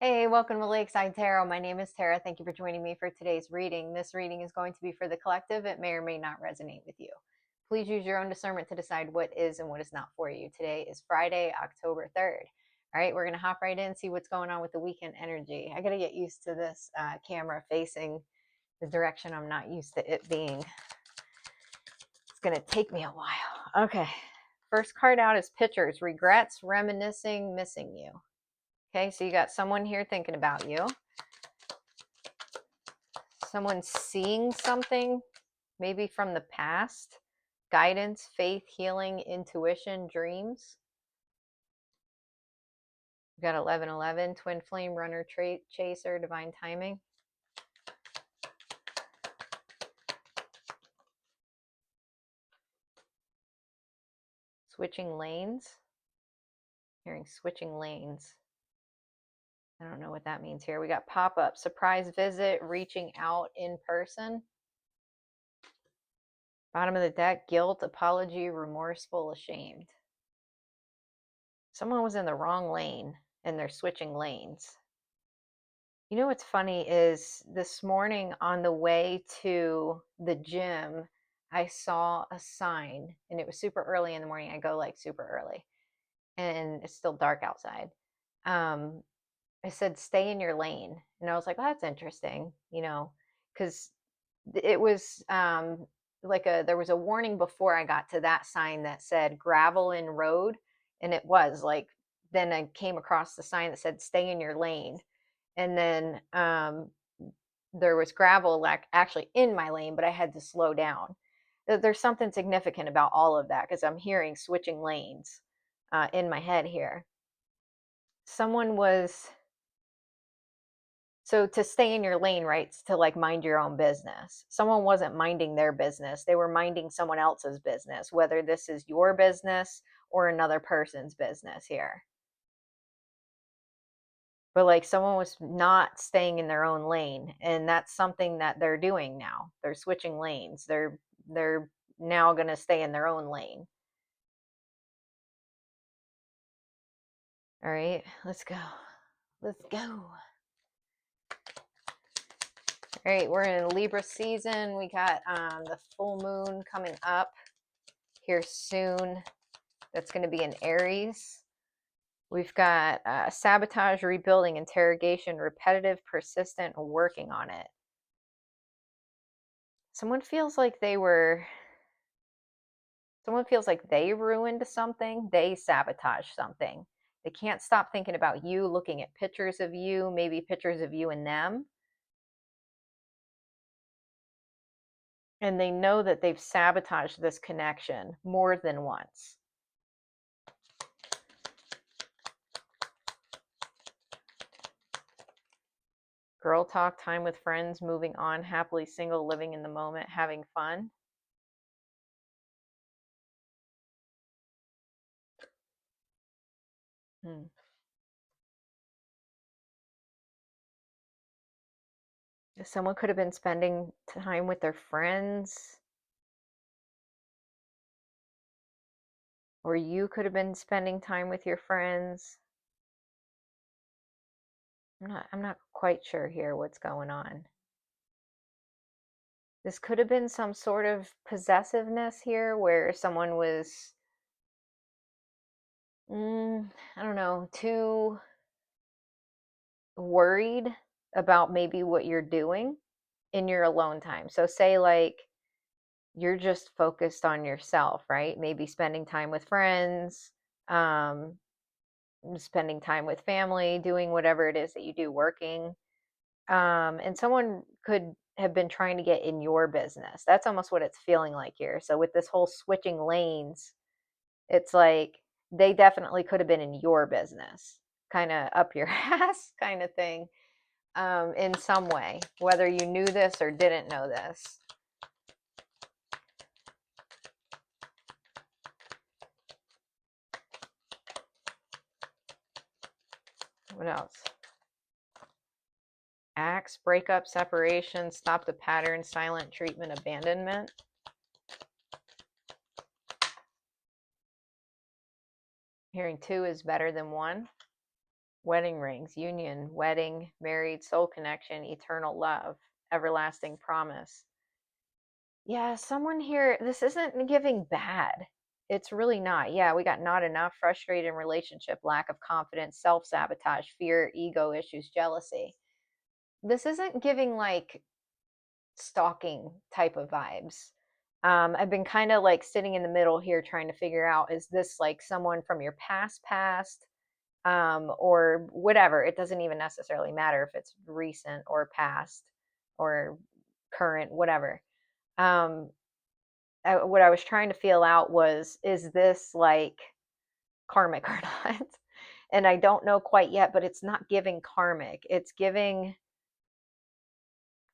Hey, welcome to Lakeside Tarot. My name is Tara. Thank you for joining me for today's reading. This reading is going to be for the collective. It may or may not resonate with you. Please use your own discernment to decide what is and what is not for you. Today is Friday, October 3rd. All right, we're going to hop right in, see what's going on with the weekend energy. I got to get used to this camera facing the direction I'm not used to it being. It's going to take me a while. Okay, first card out is pictures, regrets, reminiscing, missing you. Okay, so you got someone here thinking about you. Someone seeing something, maybe from the past. Guidance, faith, healing, intuition, dreams. We've got 1111, twin flame, runner, chaser, divine timing. Switching lanes. Hearing switching lanes. I don't know what that means here. We got pop-up, surprise visit, reaching out in person. Bottom of the deck, guilt, apology, remorseful, ashamed. Someone was in the wrong lane and they're switching lanes. You know what's funny is this morning on the way to the gym, I saw a sign and it was super early in the morning. I go like super early and it's still dark outside. It said, stay in your lane. And I was like, well, that's interesting, because it was there was a warning before I got to that sign that said gravel in road. And it was like, then I came across the sign that said, stay in your lane. And then there was gravel like actually in my lane, but I had to slow down. There's something significant about all of that because I'm hearing switching lanes in my head here. Someone was, so to stay in your lane, right, to like mind your own business. Someone wasn't minding their business. They were minding someone else's business, whether this is your business or another person's business here. But like someone was not staying in their own lane, and that's something that they're doing now. They're switching lanes. They're now going to stay in their own lane. All right, let's go. Let's go. All right, we're in Libra season. We got the full moon coming up here soon. That's going to be in Aries. We've got sabotage, rebuilding, interrogation, repetitive, persistent, working on it. Someone feels like they ruined something, they sabotaged something. They can't stop thinking about you, looking at pictures of you, maybe pictures of you and them. And they know that they've sabotaged this connection more than once. Girl talk, time with friends, moving on, happily single, living in the moment, having fun. Someone could have been spending time with their friends, or you could have been spending time with your friends. I'm not quite sure here what's going on. This could have been some sort of possessiveness here where someone was, I don't know, too worried about maybe what you're doing in your alone time. So say like you're just focused on yourself, right? Maybe spending time with friends, spending time with family, doing whatever it is that you do, working. And someone could have been trying to get in your business. That's almost what it's feeling like here. So with this whole switching lanes, it's like they definitely could have been in your business, kind of up your ass kind of thing, in some way, whether you knew this or didn't know this. What else? Acts, breakup, separation, stop the pattern, silent treatment, abandonment. Hearing two is better than one. Wedding rings, union, wedding, married, soul connection, eternal love, everlasting promise. Yeah, someone here, this isn't giving bad. It's really not. Yeah, we got not enough, frustrated in relationship, lack of confidence, self sabotage, fear, ego issues, jealousy. This isn't giving like stalking type of vibes. I've been kind of like sitting in the middle here trying to figure out, is this like someone from your past, or whatever? It doesn't even necessarily matter if it's recent or past or current, whatever. Um, what I was trying to feel out was, is this like karmic or not? And I don't know quite yet, but it's not giving karmic. It's giving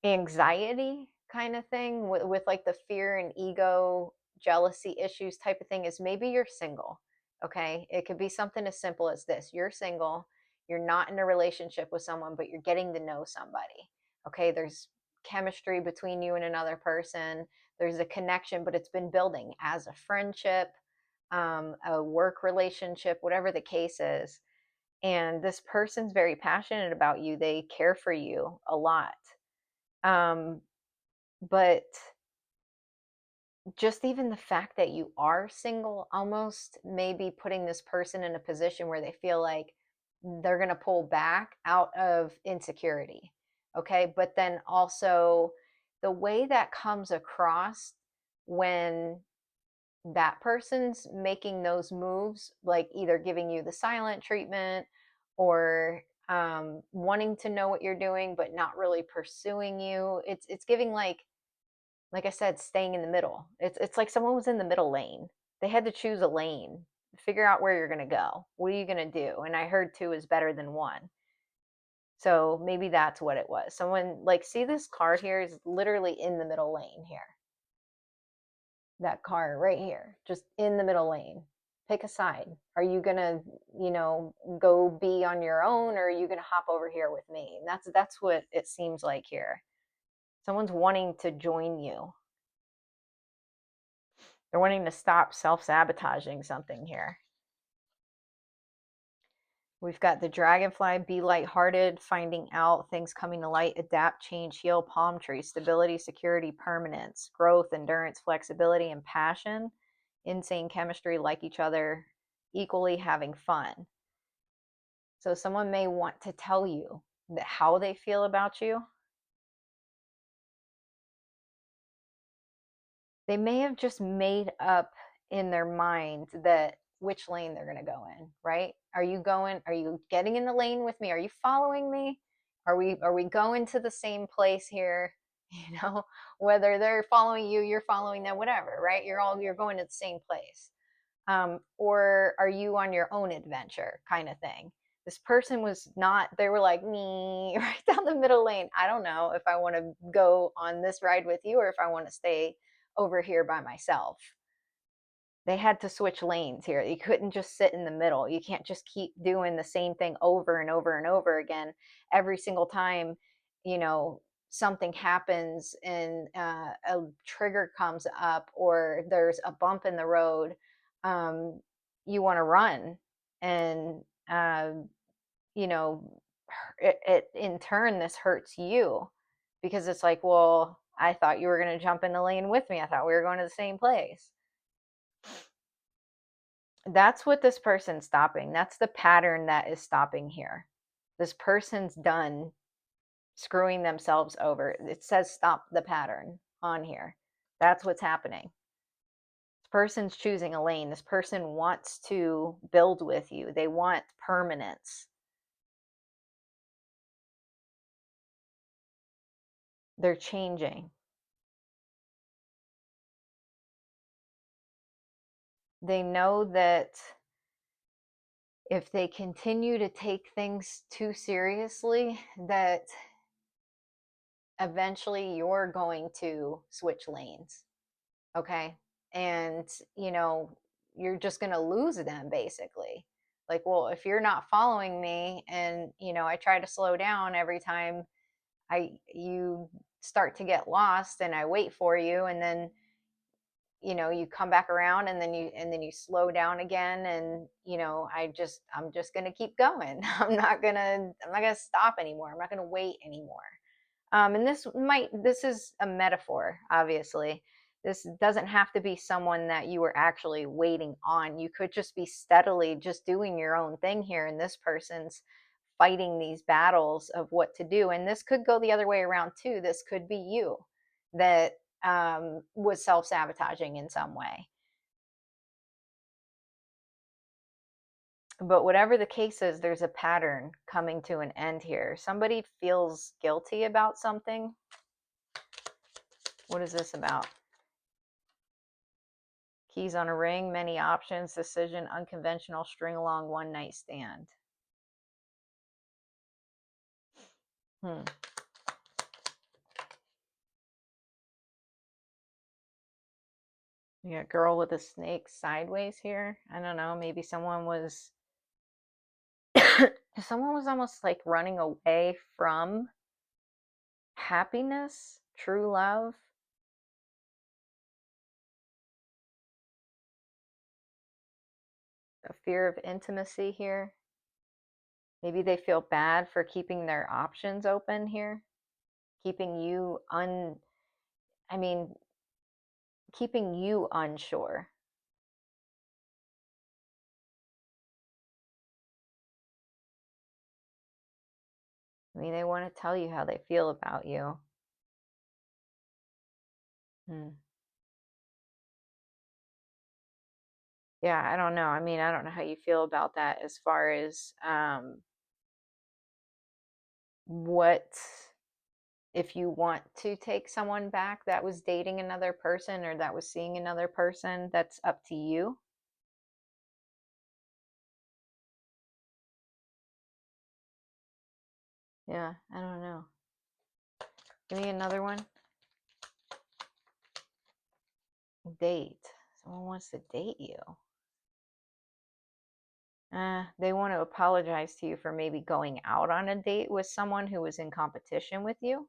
anxiety kind of thing with like the fear and ego, jealousy issues type of thing. Is maybe you're single. Okay. It could be something as simple as this: you're single, you're not in a relationship with someone, but you're getting to know somebody. Okay. There's chemistry between you and another person, there's a connection, but it's been building as a friendship, a work relationship, whatever the case is. And this person's very passionate about you, they care for you a lot. Um, but just even the fact that you are single almost maybe putting this person in a position where they feel like they're going to pull back out of insecurity. Okay. But then also the way that comes across when that person's making those moves, like either giving you the silent treatment or wanting to know what you're doing, but not really pursuing you. It's giving like I said, staying in the middle. It's like someone was in the middle lane. They had to choose a lane, figure out where you're going to go. What are you going to do? And I heard two is better than one. So maybe that's what it was. Someone like, see, this car here is literally in the middle lane here. That car right here, just in the middle lane. Pick a side. Are you going to, go be on your own, or are you going to hop over here with me? And that's what it seems like here. Someone's wanting to join you. They're wanting to stop self-sabotaging something here. We've got the dragonfly, be lighthearted, finding out, things coming to light, adapt, change, heal, palm tree, stability, security, permanence, growth, endurance, flexibility, and passion, insane chemistry, like each other, equally having fun. So someone may want to tell you that how they feel about you. They may have just made up in their mind that which lane they're going to go in, right? Are you getting in the lane with me? Are you following me? Are we going to the same place here? You know, whether they're following you, you're following them, whatever, right? You're going to the same place. Or are you on your own adventure kind of thing? This person was not, they were like me right down the middle lane. I don't know if I want to go on this ride with you or if I want to stay over here by myself. They had to switch lanes here. You couldn't just sit in the middle. You can't just keep doing the same thing over and over and over again every single time, you know, something happens and a trigger comes up or there's a bump in the road. um, you want to run, and uh, you know, it in turn, this hurts you because it's like, well, I thought you were going to jump in the lane with me. I thought we were going to the same place. That's what this person's stopping. That's the pattern that is stopping here. This person's done screwing themselves over. It says stop the pattern on here. That's what's happening. This person's choosing a lane. This person wants to build with you. They want permanence. They're changing. They know that if they continue to take things too seriously, that eventually you're going to switch lanes. Okay. And, you know, you're just going to lose them basically. Like, well, if you're not following me and, I try to slow down every time you start to get lost and I wait for you, and then, you know, you come back around and then you slow down again, and you know, I'm just going to keep going. I'm not going to stop anymore. I'm not going to wait anymore. And this is a metaphor, obviously. This doesn't have to be someone that you were actually waiting on. You could just be steadily just doing your own thing here, and this person's fighting these battles of what to do. And this could go the other way around too. This could be you that was self-sabotaging in some way. But whatever the case is, there's a pattern coming to an end here. Somebody feels guilty about something. What is this about? Keys on a ring, many options, decision, unconventional, string along, one night stand. You got girl with a snake sideways here. I don't know. Maybe someone was someone was almost like running away from happiness, true love. A fear of intimacy here. Maybe they feel bad for keeping their options open here, keeping you I mean, keeping you unsure. I mean, they want to tell you how they feel about you. Yeah, I don't know. I mean, I don't know how you feel about that as far as what if you want to take someone back that was dating another person or that was seeing another person, that's up to you. Yeah, I don't know. Give me another one. Date. Someone wants to date you. They want to apologize to you for maybe going out on a date with someone who was in competition with you.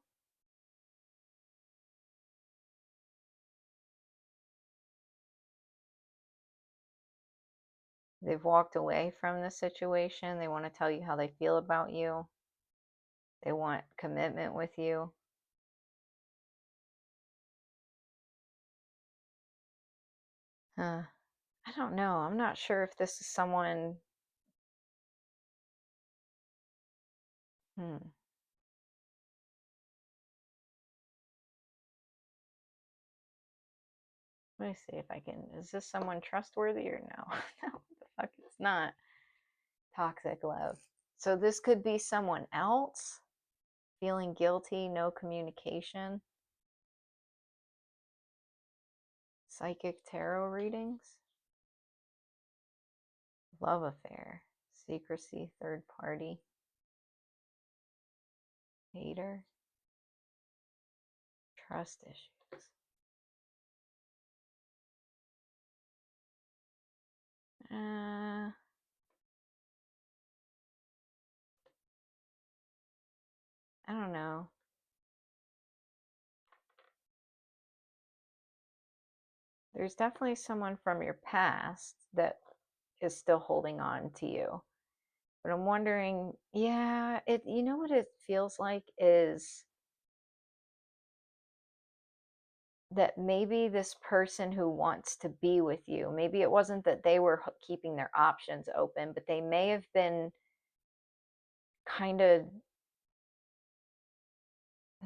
They've walked away from the situation. They want to tell you how they feel about you. They want commitment with you. I don't know. I'm not sure if this is someone. Let me see if I can. Is this someone trustworthy or no? No, what the fuck? It's not. Toxic love. So this could be someone else feeling guilty, no communication. Psychic tarot readings. Love affair. Secrecy, third party. Hater. Trust issues. I don't know. There's definitely someone from your past that is still holding on to you. But I'm wondering, yeah, you know what it feels like is that maybe this person who wants to be with you, maybe it wasn't that they were keeping their options open, but they may have been kind of I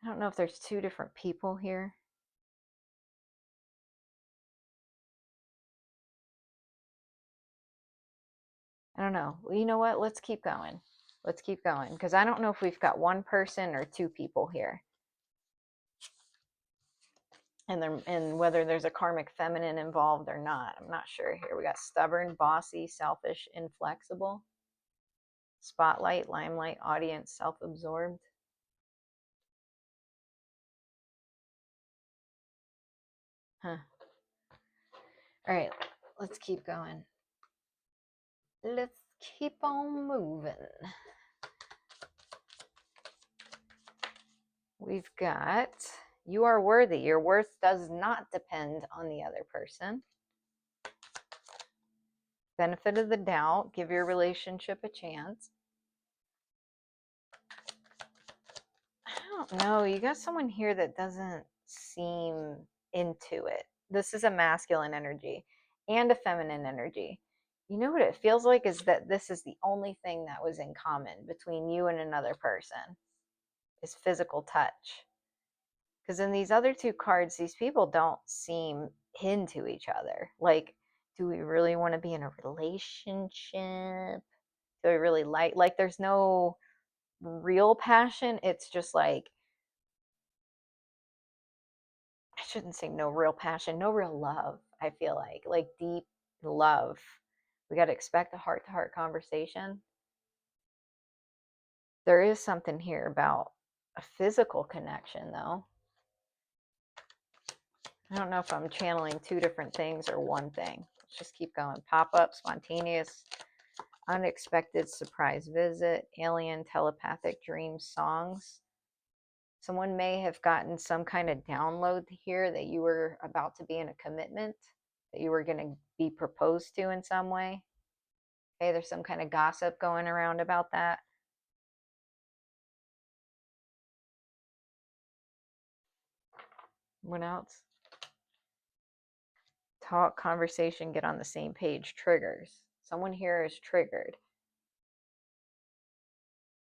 don't know if there's two different people here. I don't know. Well, you know what? Let's keep going. Let's keep going because I don't know if we've got one person or two people here. And whether there's a karmic feminine involved or not. I'm not sure here. We got stubborn, bossy, selfish, inflexible. Spotlight, limelight, audience, self-absorbed. Huh. All right, let's keep going. Let's keep on moving. We've got, you are worthy. Your worth does not depend on the other person. Benefit of the doubt. Give your relationship a chance. I don't know. You got someone here that doesn't seem into it. This is a masculine energy and a feminine energy. You know what it feels like is that this is the only thing that was in common between you and another person is physical touch. Because in these other two cards, these people don't seem into each other. Like, do we really want to be in a relationship? Do I really like there's no real passion. It's just like, I shouldn't say no real passion, no real love. I feel like deep love. We got to expect a heart to heart conversation. There is something here about a physical connection, though. I don't know if I'm channeling two different things or one thing. Let's just keep going. Pop up, spontaneous, unexpected surprise visit, alien, telepathic dream songs. Someone may have gotten some kind of download here that you were about to be in a commitment, that you were going to be proposed to in some way. Okay, there's some kind of gossip going around about that. What else? Talk, conversation, get on the same page, triggers. Someone here is triggered.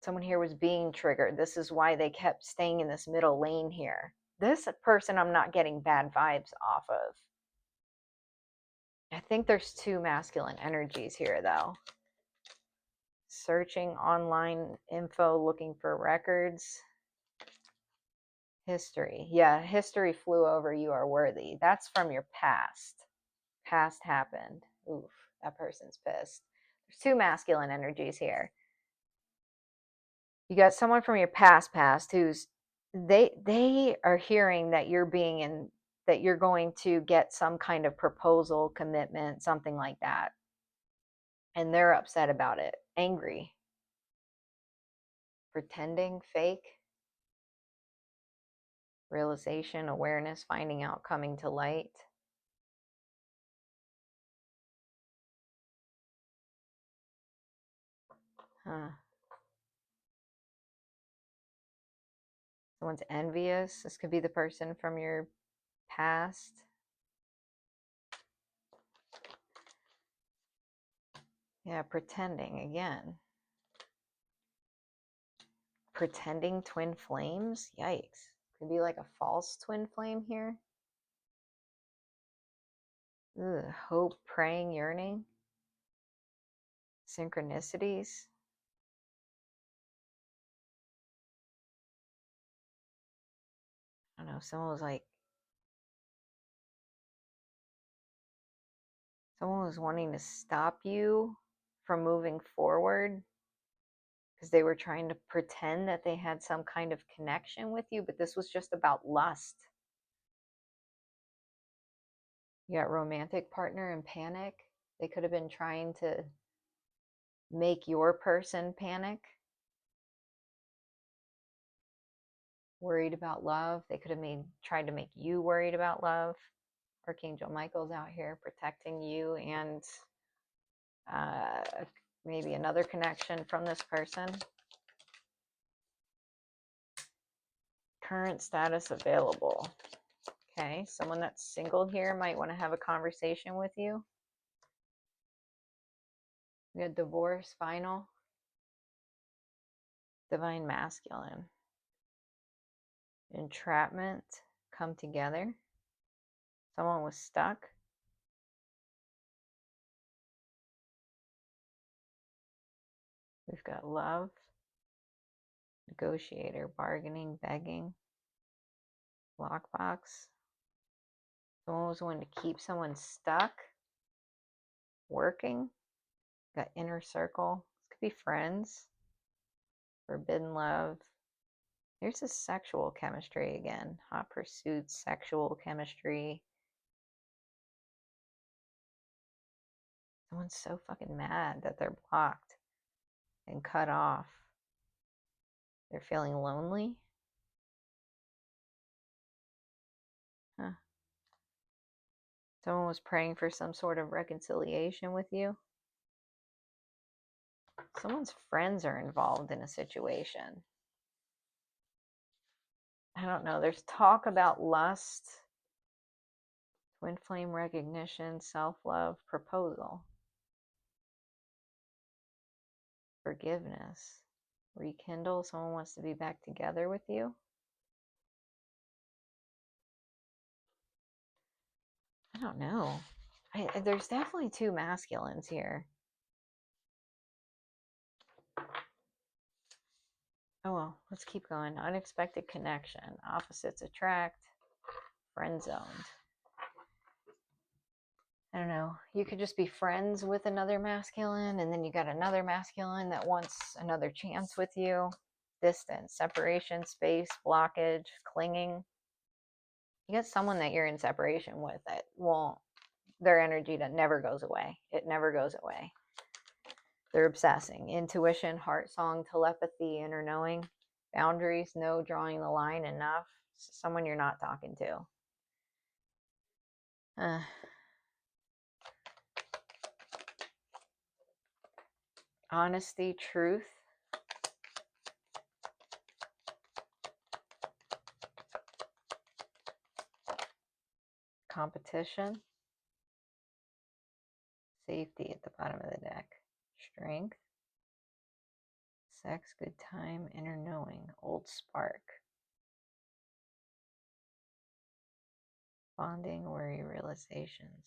Someone here was being triggered. This is why they kept staying in this middle lane here. This person I'm not getting bad vibes off of. I think there's two masculine energies here, though. Searching online info, looking for records. History. Yeah, history flew over. You are worthy. That's from your past. Past happened. Oof, that person's pissed. There's two masculine energies here. You got someone from your past who's they are hearing that you're being in, that you're going to get some kind of proposal, commitment, something like that. And they're upset about it, angry, pretending, fake, realization, awareness, finding out, coming to light. Huh. Someone's envious. This could be the person from your past. Yeah, pretending again. Pretending twin flames? Yikes. Could be like a false twin flame here. Ugh, hope, praying, yearning. Synchronicities. I don't know, someone was wanting to stop you from moving forward because they were trying to pretend that they had some kind of connection with you, but this was just about lust. You got romantic partner and panic. They could have been trying to make your person panic. Worried about love. They could have tried to make you worried about love. Archangel Michael's out here protecting you and maybe another connection from this person. Current status available. Okay, someone that's single here might want to have a conversation with you. We had divorce, final, divine masculine, entrapment, come together. Someone was stuck. We've got love, negotiator, bargaining, begging, lockbox. Someone was wanting to keep someone stuck, working. Got inner circle. This could be friends. Forbidden love. Here's this sexual chemistry again. Hot pursuits, sexual chemistry. Someone's so fucking mad that they're blocked and cut off. They're feeling lonely. Someone was praying for some sort of reconciliation with you. Someone's friends are involved in a situation. I don't know. There's talk about lust, twin flame recognition, self-love, proposal, forgiveness, rekindle. Someone wants to be back together with you. I don't know. There's definitely two masculines here. Oh well, let's keep going. Unexpected connection, opposites attract, friend zoned. I don't know. You could just be friends with another masculine, and then you got another masculine that wants another chance with you. Distance, separation, space, blockage, clinging. You got someone that you're in separation with that won't, their energy that never goes away. It never goes away. They're obsessing. Intuition, heart song, telepathy, inner knowing, boundaries, no drawing the line enough. Someone you're not talking to. Honesty, truth, competition, safety at the bottom of the deck, strength, sex, good time, inner knowing, old spark, bonding, worry, realizations.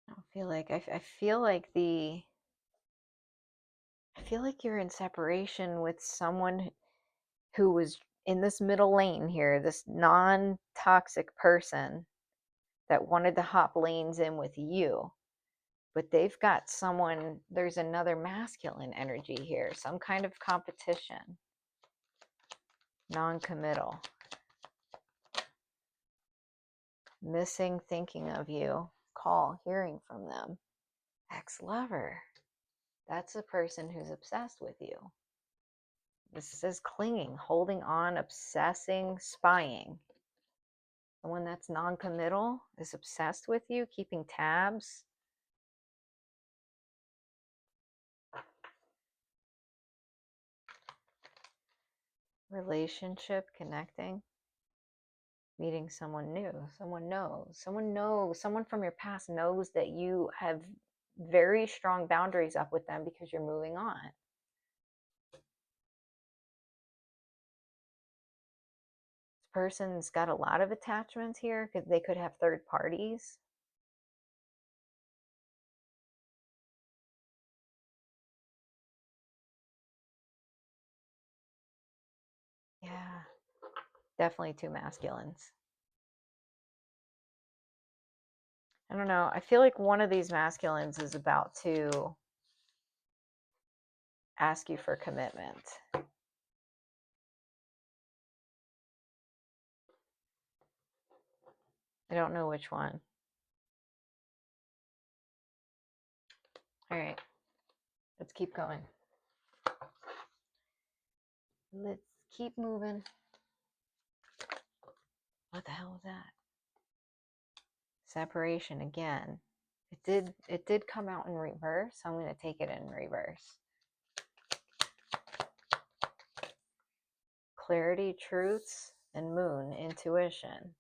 I don't feel like I feel like you're in separation with someone who was in this middle lane here, this non-toxic person that wanted to hop lanes in with you. But they've got someone, there's another masculine energy here, some kind of competition, non-committal, missing thinking of you, call, hearing from them, ex-lover. That's the person who's obsessed with you. This is clinging, holding on, obsessing, spying. Someone that's non-committal is obsessed with you, keeping tabs. Relationship, connecting, meeting someone new. Someone knows, someone from your past knows that you have very strong boundaries up with them because you're moving on. This person's got a lot of attachments here because they could have third parties. Yeah, definitely two masculines. I don't know. I feel like one of these masculines is about to ask you for commitment. I don't know which one. All right, let's keep going. Let's keep moving. What the hell was that? Separation again. It did come out in reverse, so I'm going to take it in reverse. Clarity, truths, and moon, intuition.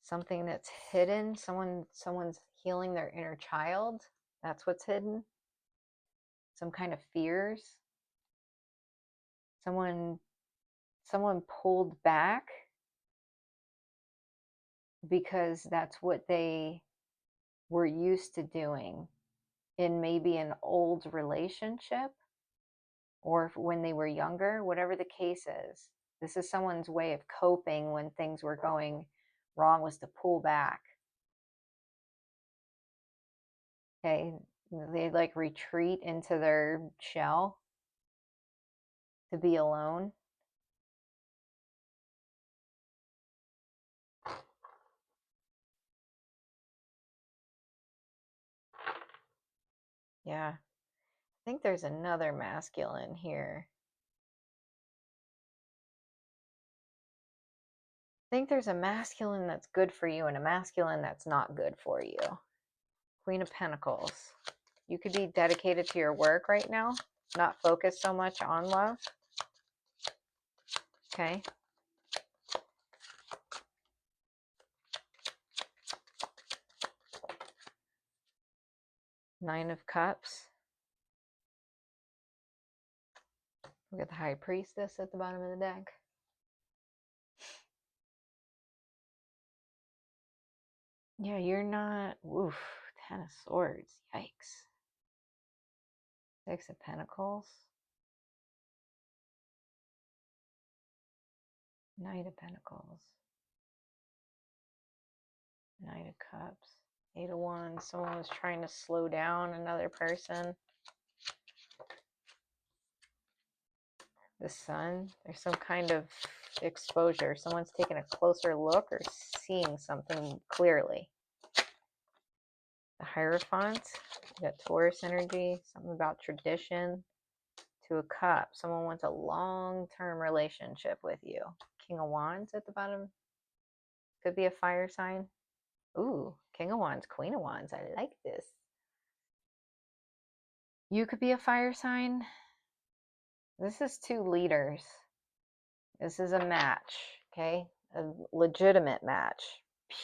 Something that's hidden, someone's healing their inner child. That's what's hidden. Some kind of fears. Someone pulled back because that's what they were used to doing in maybe an old relationship or when they were younger, whatever the case is. This is someone's way of coping when things were going wrong, was to pull back. Okay, they like retreat into their shell to be alone. Yeah, I think there's another masculine here. think there's a masculine that's good for you and a masculine that's not good for you. Queen of Pentacles. You could be dedicated to your work right now, not focused so much on love. Okay. Nine of Cups. We got the High Priestess at the bottom of the deck. Yeah, you're not. Oof. Ten of Swords. Yikes. Six of Pentacles. Knight of Pentacles. Knight of Cups. Eight of Wands. Someone was trying to slow down another person. The Sun. There's some kind of exposure. Someone's taking a closer look or seeing something clearly. The Hierophant. You got Taurus energy. Something about tradition. Two of Cups. Someone wants a long-term relationship with you. King of Wands at the bottom. Could be a fire sign. Ooh, King of Wands, Queen of Wands. I like this. You could be a fire sign. This is two leaders. This is a match, okay? A legitimate match.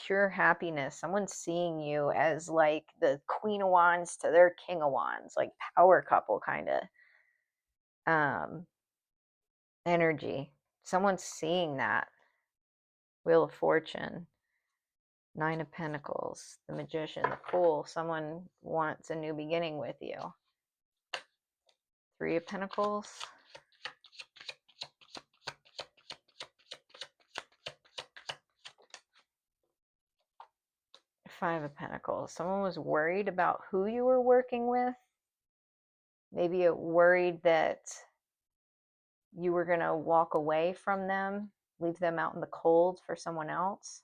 Pure happiness. Someone's seeing you as like the Queen of Wands to their King of Wands, like power couple kind of energy. Someone's seeing that. Wheel of Fortune. Nine of Pentacles. The Magician. The Fool. Someone wants a new beginning with you. Three of Pentacles. Five of Pentacles. Someone was worried about who you were working with. Maybe worried that you were going to walk away from them, leave them out in the cold for someone else.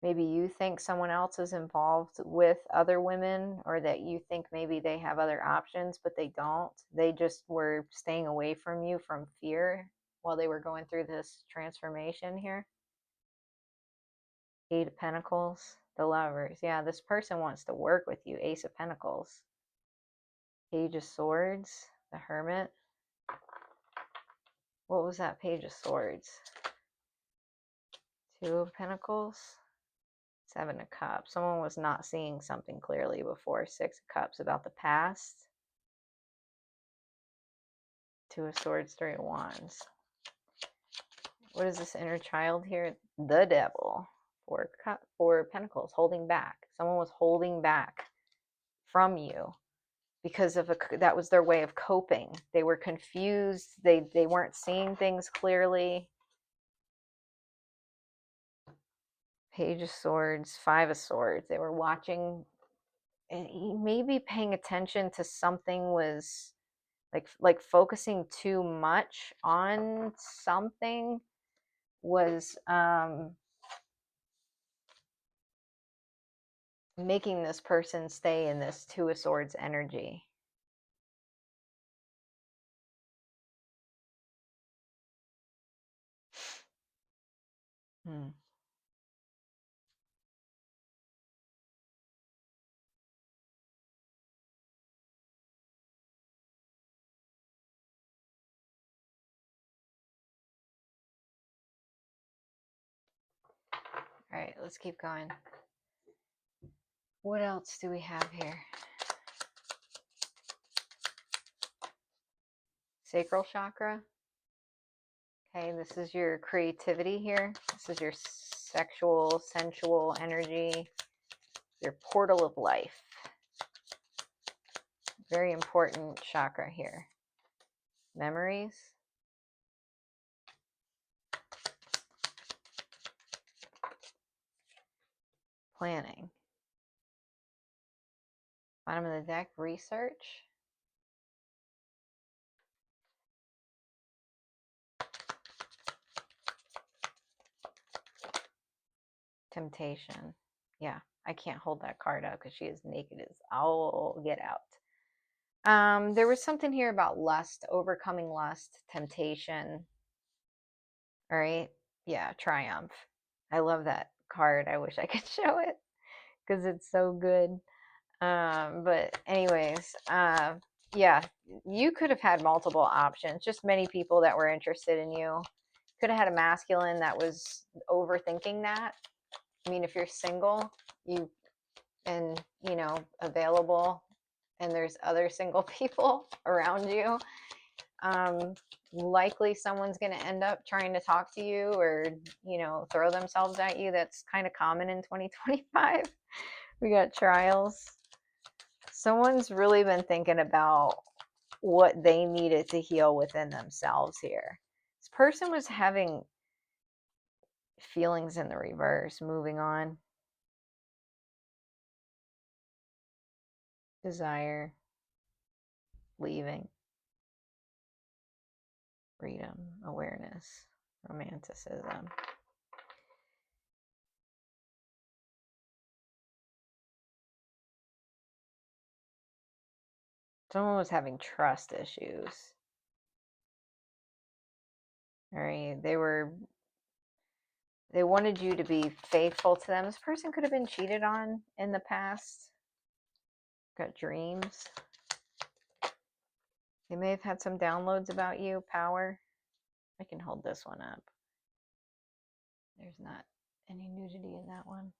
Maybe you think someone else is involved with other women, or that you think maybe they have other options, but they don't. They just were staying away from you from fear while they were going through this transformation here. Eight of Pentacles, the Lovers. Yeah, this person wants to work with you. Ace of Pentacles. Page of Swords, the Hermit. What was that Page of Swords? Two of Pentacles. Seven of Cups. Someone was not seeing something clearly before. Six of Cups about the past. Two of Swords, Three of Wands. What is this inner child here? The Devil. Four of Pentacles, holding back. Someone was holding back from you because of that was their way of coping. They were confused. They weren't seeing things clearly. Page of Swords, Five of Swords. They were watching, maybe paying attention to something, was like focusing too much on something was making this person stay in this Two of Swords energy. All right, let's keep going. What else do we have here? Sacral chakra. Okay, this is your creativity here. This is your sexual, sensual energy, your portal of life. Very important chakra here. Memories. Planning. Bottom of the deck, research. Temptation. Yeah, I can't hold that card up because she is naked as all get out. There was something here about lust, overcoming lust, temptation. All right. Yeah, triumph. I love that card. I wish I could show it because it's so good. But anyways, yeah, you could have had multiple options. Just many people that were interested in you. Could have had a masculine that was overthinking that. I mean, if you're single, you and available, and there's other single people around you, um, likely someone's going to end up trying to talk to you or throw themselves at you. That's kind of common in 2025. We got trials. Someone's really been thinking about what they needed to heal within themselves here. This person was having feelings in the reverse. Moving on. Desire. Leaving. Freedom. Awareness. Romanticism. Someone was having trust issues. All right. They wanted you to be faithful to them. This person could have been cheated on in the past. Got dreams. They may have had some downloads about you. Power. I can hold this one up. There's not any nudity in that one.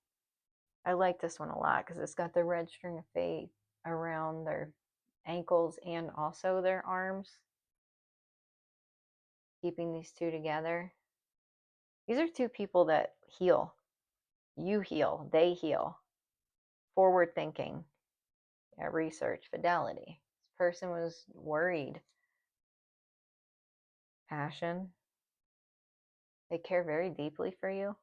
I like this one a lot because it's got the red string of fate around their ankles and also their arms, keeping these two together. These are two people that heal. You heal, they heal. Forward thinking. Yeah, research, fidelity. This person was worried. Passion. They care very deeply for you.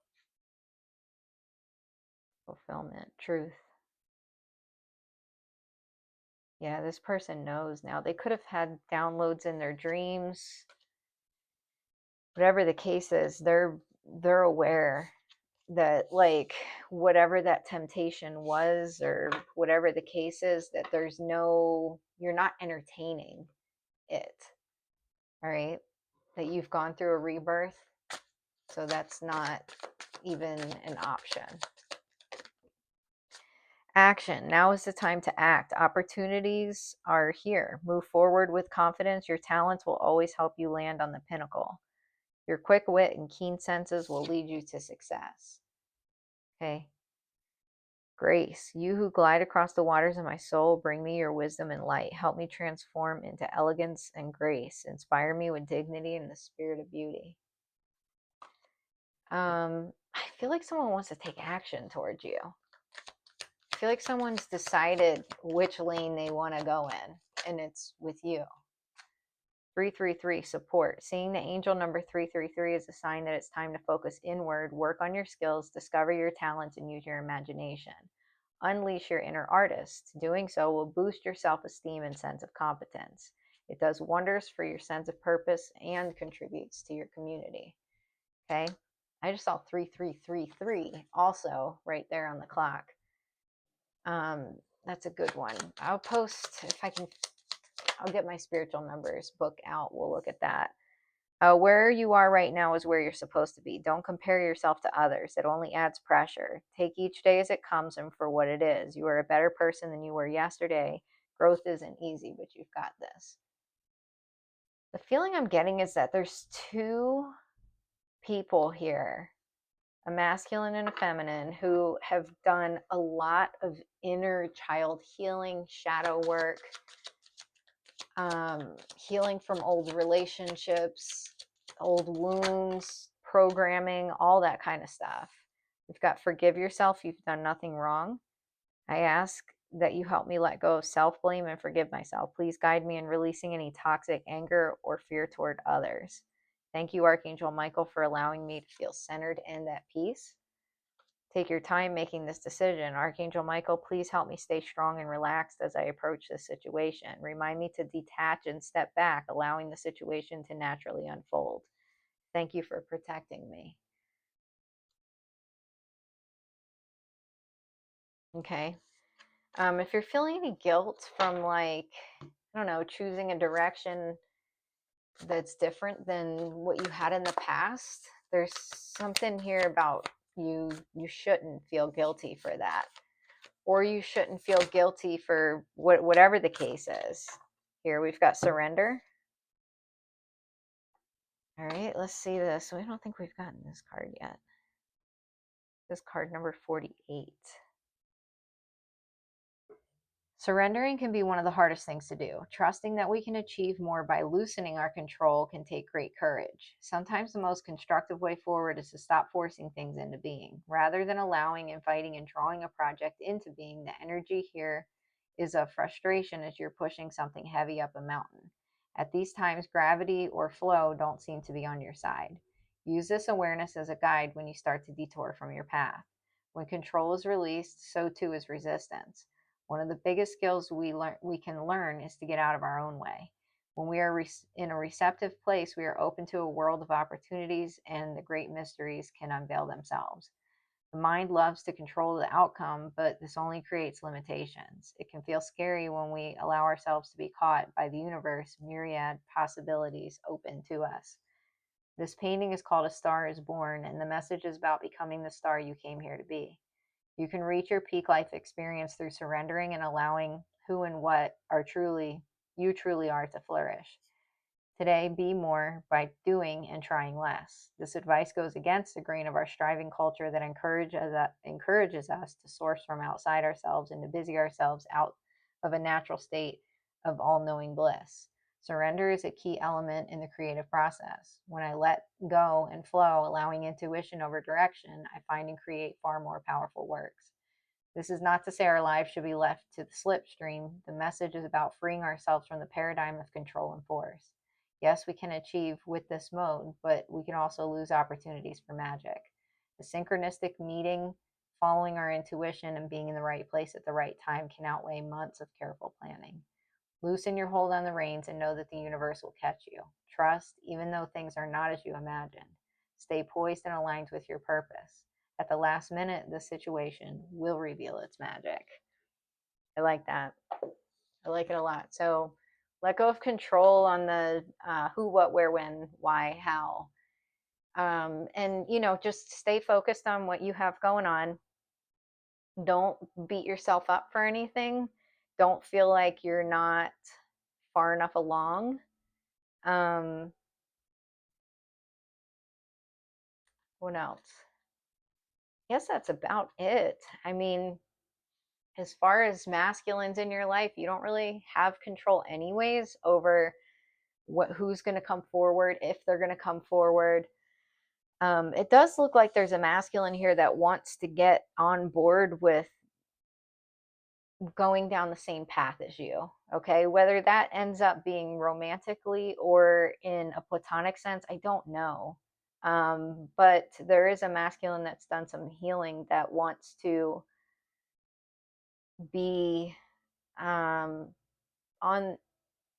Fulfillment, truth. Yeah, this person knows now. They could have had downloads in their dreams. Whatever the case is, they're aware that, like, whatever that temptation was or whatever the case is, that you're not entertaining it. All right? That you've gone through a rebirth, so that's not even an option. Action. Now is the time to act. Opportunities are here. Move forward with confidence. Your talents will always help you land on the pinnacle. Your quick wit and keen senses will lead you to success. Okay. Grace. You who glide across the waters of my soul, bring me your wisdom and light. Help me transform into elegance and grace. Inspire me with dignity and the spirit of beauty. I feel like someone wants to take action towards you. I feel like someone's decided which lane they want to go in, and it's with you. 333, support. Seeing the angel number 333 is a sign that it's time to focus inward, work on your skills, discover your talents, and use your imagination. Unleash your inner artist. Doing so will boost your self-esteem and sense of competence. It does wonders for your sense of purpose and contributes to your community. Okay? I just saw 3333 also right there on the clock. That's a good one. I'll post, if I can, I'll get my spiritual numbers book out. We'll look at that. Where you are right now is where you're supposed to be. Don't compare yourself to others. It only adds pressure. Take each day as it comes and for what it is. You are a better person than you were yesterday. Growth isn't easy, but you've got this. The feeling I'm getting is that there's two people here, a masculine and a feminine, who have done a lot of inner child healing, shadow work, healing from old relationships, old wounds, programming, all that kind of stuff. We've got forgive yourself. You've done nothing wrong. I ask that you help me let go of self-blame and forgive myself. Please guide me in releasing any toxic anger or fear toward others. Thank you, Archangel Michael, for allowing me to feel centered and at peace. Take your time making this decision. Archangel Michael, please help me stay strong and relaxed as I approach this situation. Remind me to detach and step back, allowing the situation to naturally unfold. Thank you for protecting me. Okay. If you're feeling any guilt from, like, I don't know, choosing a direction that's different than what you had in the past. There's something here about you shouldn't feel guilty for that, or you shouldn't feel guilty for whatever the case is. Here we've got surrender. All right, let's see this. I don't think we've gotten this card yet. This card number 48. Surrendering can be one of the hardest things to do. Trusting that we can achieve more by loosening our control can take great courage. Sometimes the most constructive way forward is to stop forcing things into being. Rather than allowing, inviting, and drawing a project into being, the energy here is of frustration as you're pushing something heavy up a mountain. At these times, gravity or flow don't seem to be on your side. Use this awareness as a guide when you start to detour from your path. When control is released, so too is resistance. One of the biggest skills we can learn is to get out of our own way. When we are in a receptive place, we are open to a world of opportunities, and the great mysteries can unveil themselves. The mind loves to control the outcome, but this only creates limitations. It can feel scary when we allow ourselves to be caught by the universe, myriad possibilities open to us. This painting is called A Star is Born, and the message is about becoming the star you came here to be. You can reach your peak life experience through surrendering and allowing who and what you truly are to flourish. Today, be more by doing and trying less. This advice goes against the grain of our striving culture that encourages us to source from outside ourselves and to busy ourselves out of a natural state of all-knowing bliss. Surrender is a key element in the creative process. When I let go and flow, allowing intuition over direction, I find and create far more powerful works. This is not to say our lives should be left to the slipstream. The message is about freeing ourselves from the paradigm of control and force. Yes, we can achieve with this mode, but we can also lose opportunities for magic. The synchronistic meeting, following our intuition, and being in the right place at the right time can outweigh months of careful planning. Loosen your hold on the reins and know that the universe will catch you. Trust, even though things are not as you imagined. Stay poised and aligned with your purpose. At the last minute, the situation will reveal its magic. I like that. I like it a lot. So let go of control on the who, what, where, when, why, how. And, just stay focused on what you have going on. Don't beat yourself up for anything. Don't feel like you're not far enough along. What else? I guess that's about it. I mean, as far as masculines in your life, you don't really have control anyways over who's going to come forward, if they're going to come forward. It does look like there's a masculine here that wants to get on board with going down the same path as you. Okay, whether that ends up being romantically or in a platonic sense, I don't know. But there is a masculine that's done some healing that wants to be um, on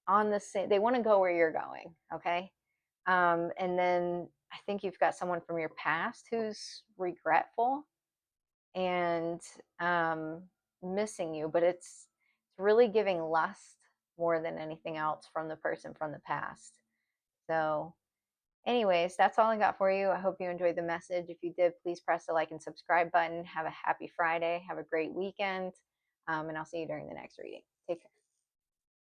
the same. They want to go where you're going. Okay, and then I think you've got someone from your past who's regretful and missing you, but it's really giving lust more than anything else from the person from the past. So anyways, that's all I got for you. I hope you enjoyed the message. If you did, please press the like and subscribe button. Have a happy Friday. Have a great weekend. And I'll see you during the next reading.